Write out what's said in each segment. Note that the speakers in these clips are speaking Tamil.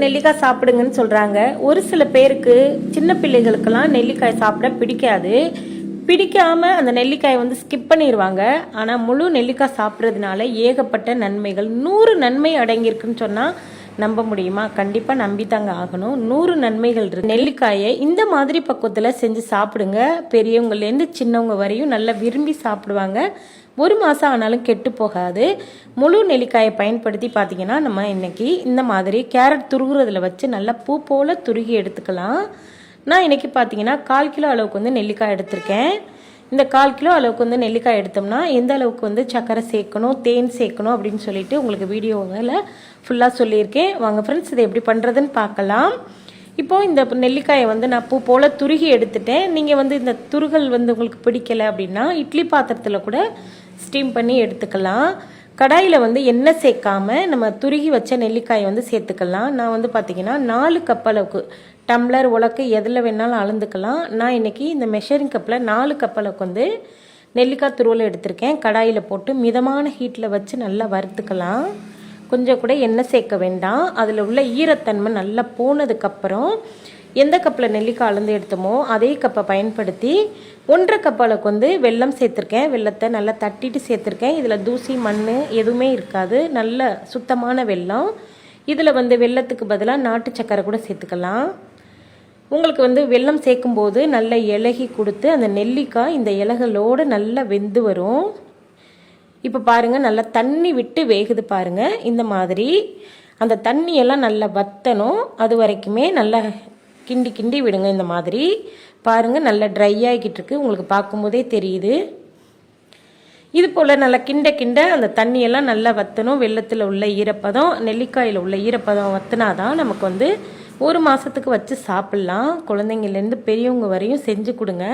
நெல்லிக்காய் சாப்பிடுங்கன்னு சொல்கிறாங்க. ஒரு சில பேருக்கு சின்ன பிள்ளைகளுக்கெல்லாம் நெல்லிக்காய் சாப்பிட பிடிக்காமல் அந்த நெல்லிக்காயை வந்து ஸ்கிப் பண்ணிடுவாங்க. ஆனால் முழு நெல்லிக்காய் சாப்பிட்றதுனால ஏகப்பட்ட நன்மைகள், 100 நன்மை அடங்கியிருக்குன்னு சொன்னால் நம்ப முடியுமா? கண்டிப்பாக நம்பித்தாங்க ஆகணும். 100 நன்மைகள் இருக்கு. நெல்லிக்காயை இந்த மாதிரி பக்குவத்தில் செஞ்சு சாப்பிடுங்க. பெரியவங்கலேருந்து சின்னவங்க வரையும் நல்லா விரும்பி சாப்பிடுவாங்க. 1 மாதம் ஆனாலும் கெட்டு போகாது. முழு நெல்லிக்காயை பயன்படுத்தி பார்த்தீங்கன்னா நம்ம இன்றைக்கி இந்த மாதிரி கேரட் துருகுறதுல வச்சு நல்லா பூ போல் துருகி எடுத்துக்கலாம். நான் இன்றைக்கி பார்த்தீங்கன்னா 1/4 கிலோ அளவுக்கு வந்து நெல்லிக்காய் எடுத்திருக்கேன். இந்த 1/4 கிலோ அளவுக்கு வந்து நெல்லிக்காய் எடுத்தோம்னா எந்த அளவுக்கு வந்து சர்க்கரை சேர்க்கணும், தேன் சேர்க்கணும் அப்படின்னு சொல்லிட்டு உங்களுக்கு வீடியோவில் ஃபுல்லாக சொல்லியிருக்கேன். வாங்க ஃப்ரெண்ட்ஸ், இதை எப்படி பண்ணுறதுன்னு பார்க்கலாம். இப்போது இந்த நெல்லிக்காயை வந்து நான் பூ போல் துருகி எடுத்துட்டேன். நீங்கள் வந்து இந்த துருகல் வந்து உங்களுக்கு பிடிக்கலை அப்படின்னா இட்லி பாத்திரத்தில் கூட ஸ்டீம் பண்ணி எடுத்துக்கலாம். கடாயில் வந்து எண்ணெய் சேர்க்காம நம்ம துருகி வச்ச நெல்லிக்காயை வந்து சேர்த்துக்கலாம். நான் வந்து பார்த்திங்கன்னா 4 கப் அளவுக்கு, டம்ளர் உலக்கு எதில் வேணாலும் அளந்துக்கலாம். நான் இன்றைக்கி இந்த மெஷரிங் கப்பில் 4 கப் அளவுக்கு வந்து நெல்லிக்காய் துருவல் எடுத்திருக்கேன். கடாயில் போட்டு மிதமான ஹீட்டில் வச்சு நல்லா வறுத்துக்கலாம். கொஞ்சம் கூட எண்ணெய் சேர்க்க வேண்டாம். அதில் உள்ள ஈரத்தன்மை நல்லா போனதுக்கப்புறம் எந்த கப்பில் நெல்லிக்காய் அளந்து எடுத்தோமோ அதே கப்பை பயன்படுத்தி 1/2 கப் அளவுக்கு வந்து வெல்லம் சேர்த்துருக்கேன். வெல்லத்தை நல்லா தட்டிட்டு சேர்த்துருக்கேன். இதில் தூசி மண் எதுவுமே இருக்காது. நல்ல சுத்தமான வெல்லம். இதில் வந்து வெல்லத்துக்கு பதிலாக நாட்டு சக்கரை கூட சேர்த்துக்கலாம். உங்களுக்கு வந்து வெல்லம் சேர்க்கும்போது நல்ல இலகி கொடுத்து அந்த நெல்லிக்காய் இந்த இலைகளோடு நல்லா வெந்து வரும். இப்போ பாருங்கள், நல்லா தண்ணி விட்டு வேகுது பாருங்கள். இந்த மாதிரி அந்த தண்ணியெல்லாம் நல்லா வற்றணும். அது வரைக்குமே நல்லா கிண்டி கிண்டி விடுங்க. இந்த மாதிரி பாருங்கள், நல்லா ட்ரை ஆகிக்கிட்டு இருக்கு. உங்களுக்கு பார்க்கும்போதே தெரியுது. இது போல் நல்லா கிண்ட கிண்ட அந்த தண்ணியெல்லாம் நல்லா வற்றணும். வெல்லத்தில் உள்ள ஈரப்பதம், நெல்லிக்காயில் உள்ள ஈரப்பதம் வற்றினாதான் நமக்கு வந்து 1 மாதத்துக்கு வச்சு சாப்பிட்லாம். குழந்தைங்கள்லேருந்து பெரியவங்க வரையும் செஞ்சு கொடுங்க.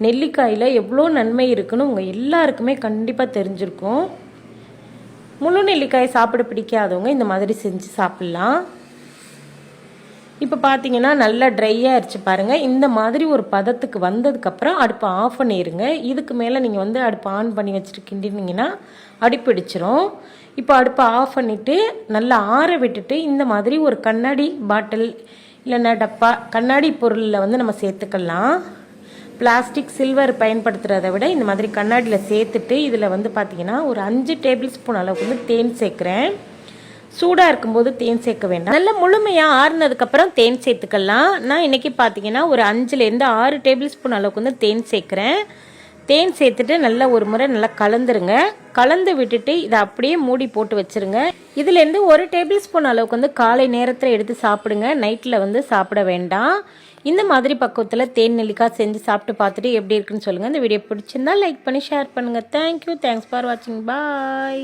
நெல்லிக்காயில் எவ்வளோ நன்மை இருக்குன்னு உங்கள் எல்லாருக்குமே கண்டிப்பாக தெரிஞ்சிருக்கும். முழு நெல்லிக்காயை சாப்பிட பிடிக்காதவங்க இந்த மாதிரி செஞ்சு சாப்பிட்லாம். இப்போ பார்த்தீங்கன்னா நல்லா ட்ரை ஆகிடுச்சு பாருங்கள். இந்த மாதிரி ஒரு பதத்துக்கு வந்ததுக்கப்புறம் அடுப்பை ஆஃப் பண்ணிடுங்க. இதுக்கு மேலே நீங்கள் வந்து அடுப்பை ஆன் பண்ணி வச்சுட்டு கிண்டினீங்கன்னா அடிப்பிடிச்சிரும். இப்போ அடுப்பை ஆஃப் பண்ணிவிட்டு நல்லா ஆற விட்டுட்டு இந்த மாதிரி ஒரு கண்ணாடி பாட்டில் இல்லைன்னா டப்பா, கண்ணாடி பொருளில் வந்து நம்ம சேர்த்துக்கலாம். பிளாஸ்டிக், சில்வர் பயன்படுத்துகிறத விட இந்த மாதிரி கண்ணாடியில் சேர்த்துட்டு இதில் வந்து பார்த்திங்கன்னா ஒரு 5 டேபிள் ஸ்பூன் அளவுக்கு வந்து தேன் சேர்க்குறேன். சூடாக இருக்கும்போது தேன் சேர்க்க வேண்டாம். நல்லா முழுமையாக ஆறுனதுக்கப்புறம் தேன் சேர்த்துக்கலாம். நான் இன்றைக்கி பார்த்தீங்கன்னா ஒரு 5லேருந்து 6 டேபிள் ஸ்பூன் அளவுக்கு வந்து தேன் சேர்க்குறேன். தேன் சேர்த்துட்டு நல்லா ஒரு முறை நல்லா கலந்துருங்க. கலந்து விட்டுட்டு இதை அப்படியே மூடி போட்டு வச்சுருங்க. இதுலேருந்து 1 டேபிள் ஸ்பூன் அளவுக்கு வந்து காலை நேரத்தில் எடுத்து சாப்பிடுங்க. நைட்டில் வந்து சாப்பிட வேண்டாம். இந்த மாதிரி பக்குவத்தில் தேன் நெல்லிக்காய் செஞ்சு சாப்பிட்டு பார்த்துட்டு எப்படி இருக்குன்னு சொல்லுங்கள். இந்த வீடியோ பிடிச்சிருந்தா லைக் பண்ணி ஷேர் பண்ணுங்கள். தேங்க்யூ. தேங்க்ஸ் ஃபார் வாட்சிங். பாய்.